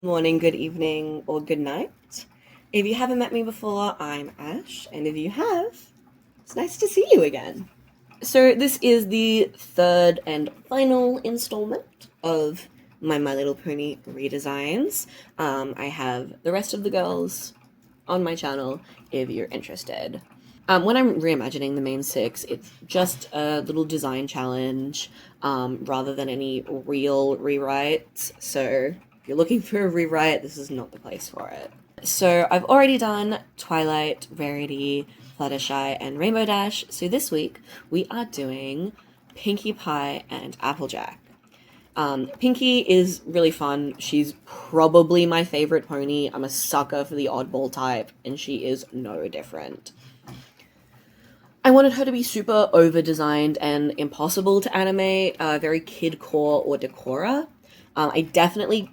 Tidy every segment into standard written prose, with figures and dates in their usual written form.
Morning, good evening, or good night. If you haven't met me before, I'm Ash, and if you have, it's nice to see you again. So, this is the third and final installment of My Little Pony redesigns. I have the rest of the girls on my channel if you're interested. When I'm reimagining the main six, it's just a little design challenge rather than any real rewrites. So if you're looking for a rewrite, this is not the place for it. So I've already done Twilight, Rarity, Fluttershy, and Rainbow Dash. So this week we are doing Pinkie Pie and Applejack. Pinkie is really fun. She's probably my favorite pony. I'm a sucker for the oddball type, and she is no different. I wanted her to be super over-designed and impossible to animate, very kid-core or decora. I definitely,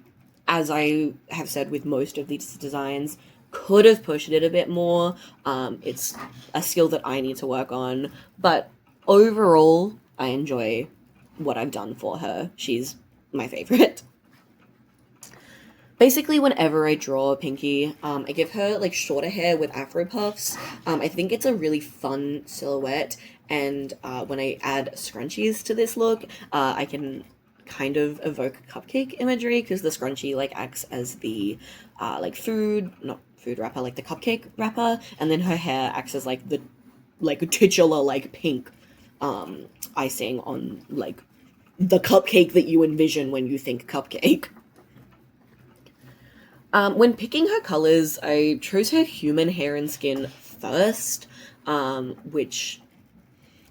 as I have said with most of these designs, could have pushed it a bit more. It's a skill that I need to work on, but overall, I enjoy what I've done for her. She's my favorite. Basically, whenever I draw Pinkie, I give her like shorter hair with afro puffs. I think it's a really fun silhouette, and when I add scrunchies to this look, I can kind of evoke cupcake imagery because the scrunchie like acts as the like not food wrapper, like the cupcake wrapper, and then her hair acts as like the titular like pink icing on like the cupcake that you envision when you think cupcake. When picking her colors, I chose her human hair and skin first, which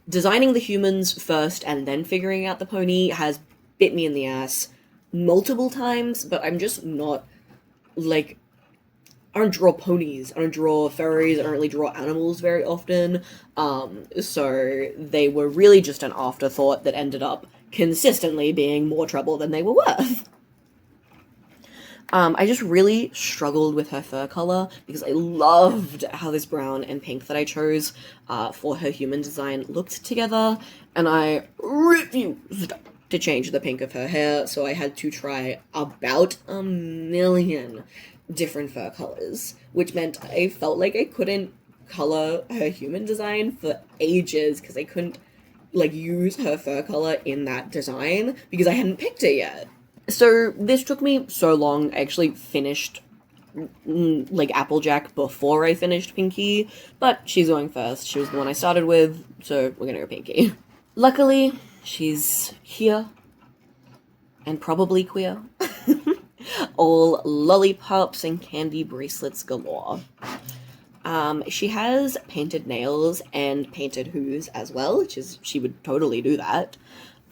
designing the humans first and then figuring out the pony has bit me in the ass multiple times, but I'm just not, like, I don't draw ponies, I don't draw furries, I don't really draw animals very often, so they were really just an afterthought that ended up consistently being more trouble than they were worth. I just really struggled with her fur color because I loved how this brown and pink that I chose for her human design looked together, and I refused to change the pink of her hair, so I had to try about a million different fur colors, which meant I felt like I couldn't color her human design for ages because I couldn't like use her fur color in that design because I hadn't picked it yet. So this took me so long. I actually finished like Applejack before I finished Pinkie, but she's going first. She was the one I started with, so we're gonna go Pinkie. Luckily, she's here and probably queer. All lollipops and candy bracelets galore. She has painted nails and painted hooves as well, which is, she would totally do that.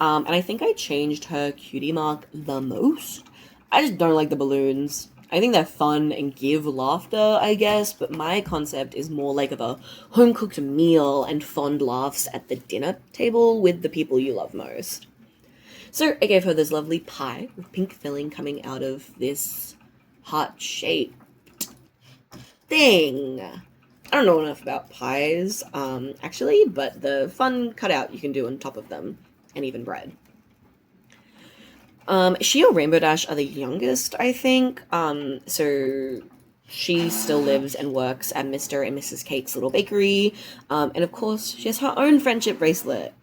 And I think I changed her cutie mark the most. I just don't like the balloons. I think they're fun and give laughter, I guess, but my concept is more like of a home-cooked meal and fond laughs at the dinner table with the people you love most. So I gave her this lovely pie with pink filling coming out of this heart-shaped thing. I don't know enough about pies, actually, but the fun cutout you can do on top of them, and even bread. She or Rainbow Dash are the youngest, I think, so she still lives and works at Mr. and Mrs. Cake's little bakery, and of course, she has her own friendship bracelet.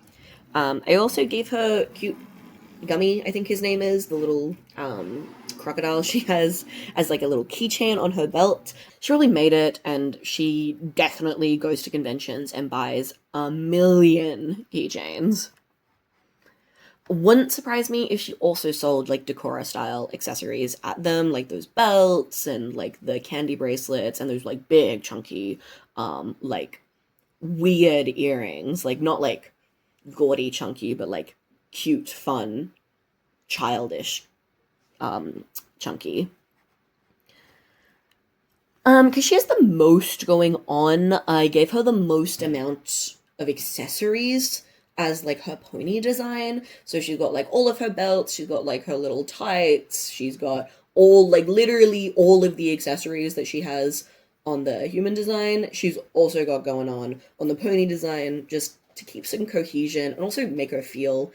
I also gave her cute Gummy, I think his name is, the little crocodile she has as like a little keychain on her belt. She really made it, and she definitely goes to conventions and buys a million keychains. Wouldn't surprise me if she also sold like Decora style accessories at them, like those belts and like the candy bracelets and those like big chunky like weird earrings, like not like gaudy chunky, but like cute, fun, childish, chunky. Because she has the most going on, I gave her the most amount of accessories as like her pony design. So she's got like all of her belts, she's got like her little tights, she's got all like literally all of the accessories that she has on the human design. She's also got going on the pony design, just to keep some cohesion and also make her feel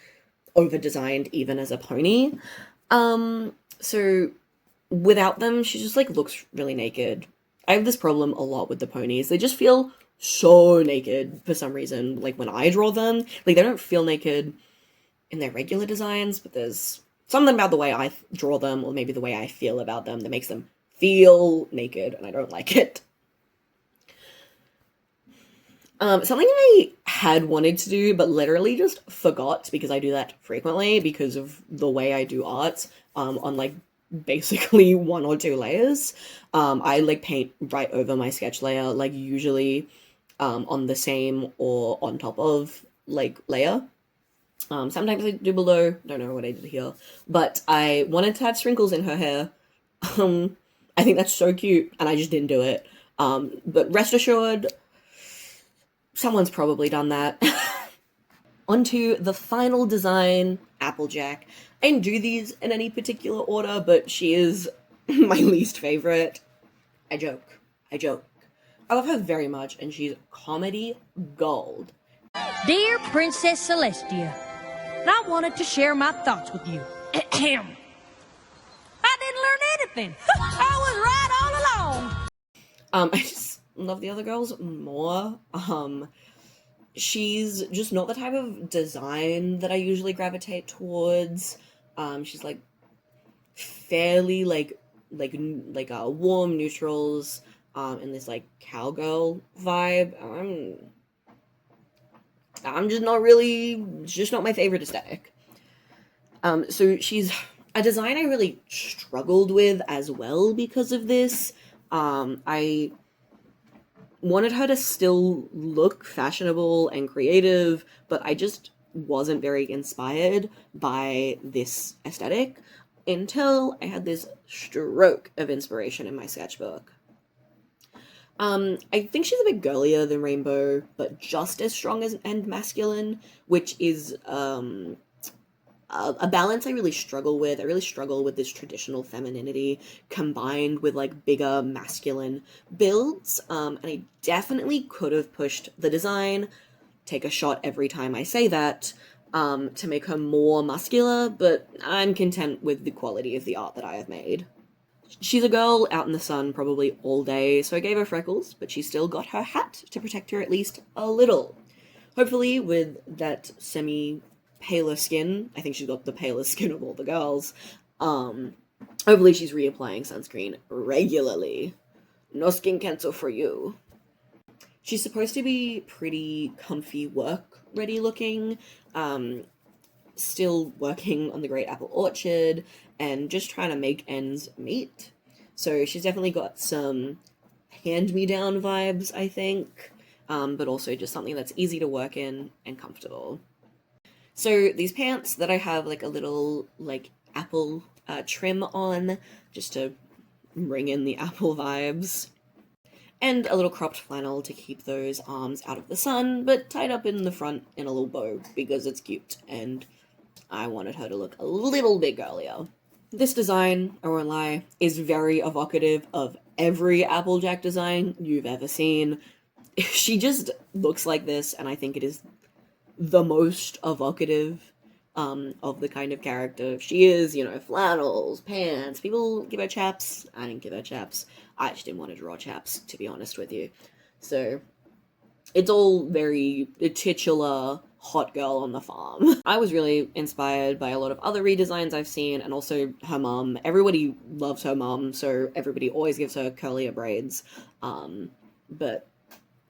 over designed even as a pony. So Without them, she just like looks really naked. I have this problem a lot with the ponies. They just feel so naked for some reason. Like when I draw them, like they don't feel naked in their regular designs, but there's something about the way I draw them, or maybe the way I feel about them, that makes them feel naked, and I don't like it. Something I had wanted to do, but literally just forgot because I do that frequently because of the way I do art, on like basically one or two layers. I like paint right over my sketch layer, like usually on the same or on top of like layer. Sometimes I do below, don't know what I did here, but I wanted to have sprinkles in her hair. Um, I think that's so cute, and I just didn't do it. But rest assured, someone's probably done that. Onto the final design, Applejack. I didn't do these in any particular order, but she is my least favorite. I joke. I joke. I love her very much, and she's comedy gold. Dear Princess Celestia, I wanted to share my thoughts with you. Ahem. I didn't learn anything. I was right all along. I just love the other girls more. She's just not the type of design that I usually gravitate towards. She's like fairly like warm neutrals, and this like cowgirl vibe. I'm just not really, it's just not my favorite aesthetic. So she's a design I really struggled with as well because of this. I wanted her to still look fashionable and creative, but I just wasn't very inspired by this aesthetic until I had this stroke of inspiration in my sketchbook. I think she's a bit girlier than Rainbow, but just as strong as and masculine, which is a balance I really struggle with. I really struggle with this traditional femininity combined with like bigger masculine builds. And I definitely could have pushed the design, take a shot every time I say that, to make her more muscular, but I'm content with the quality of the art that I have made. She's a girl out in the sun probably all day, so I gave her freckles, but she still got her hat to protect her at least a little. Hopefully, with that semi-paler skin, I think she's got the palest skin of all the girls, hopefully she's reapplying sunscreen regularly. No skin cancer for you. She's supposed to be pretty comfy work ready looking, still working on the Great Apple Orchard, and just trying to make ends meet. So she's definitely got some hand-me-down vibes, I think, but also just something that's easy to work in and comfortable. So these pants that I have like a little like apple trim on, just to bring in the apple vibes, and a little cropped flannel to keep those arms out of the sun, but tied up in the front in a little bow because it's cute, and I wanted her to look a little bit girlier. This design, I won't lie, is very evocative of every Applejack design you've ever seen. She just looks like this, and I think it is the most evocative of the kind of character she is. You know, flannels, pants, people give her chaps. I didn't give her chaps. I just didn't want to draw chaps, to be honest with you. So, it's all very titular hot girl on the farm. I was really inspired by a lot of other redesigns I've seen, and also her mum. Everybody loves her mum, so everybody always gives her curlier braids. But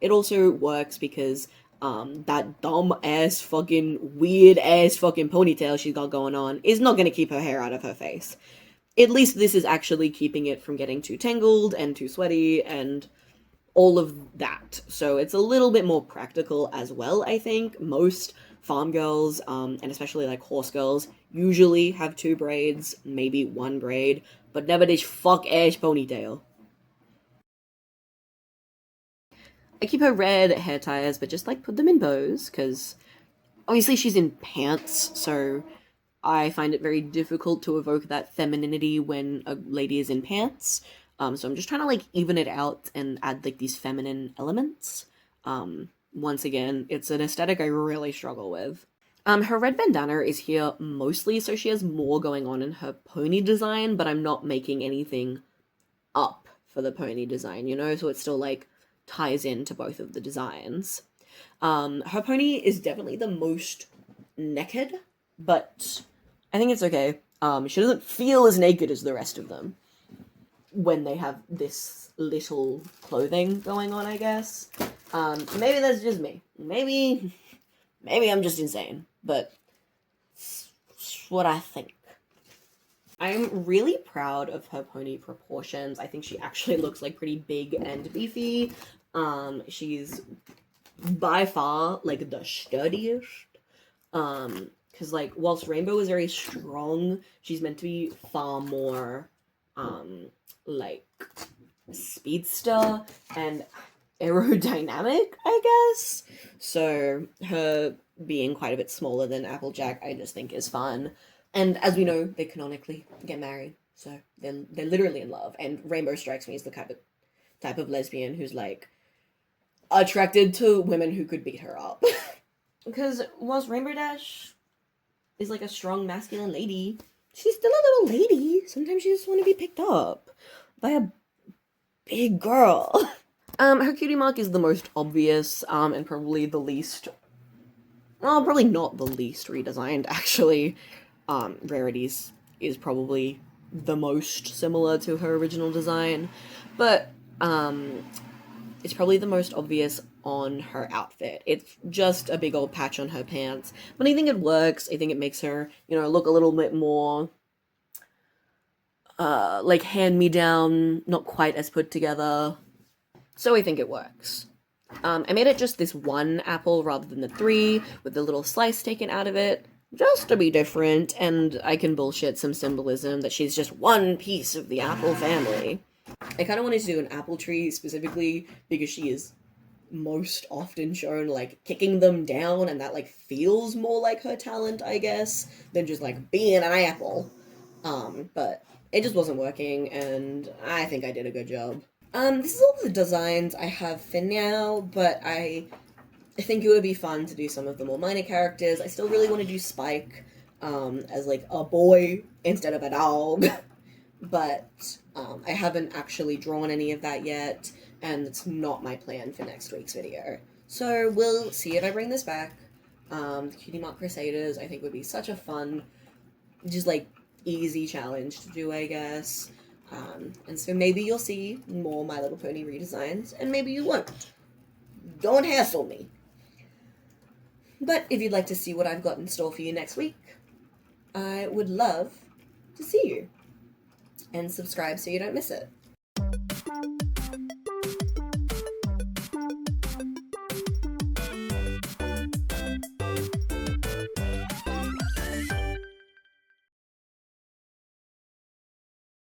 it also works because that dumb ass fucking weird ass fucking ponytail she's got going on is not gonna keep her hair out of her face. At least this is actually keeping it from getting too tangled and too sweaty and all of that. So it's a little bit more practical as well, I think. Most farm girls, and especially like horse girls, usually have two braids, maybe one braid, but never this fuck-ass ponytail. I keep her red hair ties, but just like put them in bows, because obviously she's in pants, so I find it very difficult to evoke that femininity when a lady is in pants. So I'm just trying to like even it out and add like these feminine elements. Once again, it's an aesthetic I really struggle with. Her red bandana is here mostly, so she has more going on in her pony design, but I'm not making anything up for the pony design, so it still, like, ties into both of the designs. Her pony is definitely the most naked, but I think it's okay. She doesn't feel as naked as the rest of them when they have this little clothing going on, I guess. Maybe that's just me. Maybe I'm just insane, but it's what I think. I'm really proud of her pony proportions. I think she actually looks, like, pretty big and beefy. She's by far, like, the sturdiest. Because, like, whilst Rainbow is very strong, she's meant to be far more, like, speedster and aerodynamic, I guess. So her being quite a bit smaller than Applejack, I just think is fun. And as we know, they canonically get married, so they're literally in love. And Rainbow strikes me as the type of lesbian who's, like, attracted to women who could beat her up. Because whilst Rainbow Dash is, like, a strong masculine lady, she's still a little lady. Sometimes she just want to be picked up by a big girl. Her cutie mark is the most obvious, and probably the least, well, probably not the least redesigned, actually. Rarities is probably the most similar to her original design, but, it's probably the most obvious on her outfit. It's just a big old patch on her pants, but I think it works. I think it makes her, look a little bit more, like, hand-me-down, not quite as put together. So I think it works. I made it just this one apple rather than the 3, with the little slice taken out of it, just to be different, and I can bullshit some symbolism that she's just one piece of the apple family. I kind of wanted to do an apple tree specifically because she is most often shown, like, kicking them down, and that, like, feels more like her talent, I guess, than just, like, being an apple. But it just wasn't working, and I think I did a good job. This is all the designs I have for now, but I think it would be fun to do some of the more minor characters. I still really want to do Spike, as, like, a boy instead of a dog, but, I haven't actually drawn any of that yet, and it's not my plan for next week's video. So we'll see if I bring this back. The Cutie Mark Crusaders, I think, would be such a fun, just, like, easy challenge to do, I guess. And so maybe you'll see more My Little Pony redesigns, and maybe you won't. Don't hassle me. But if you'd like to see what I've got in store for you next week, I would love to see you. And subscribe so you don't miss it.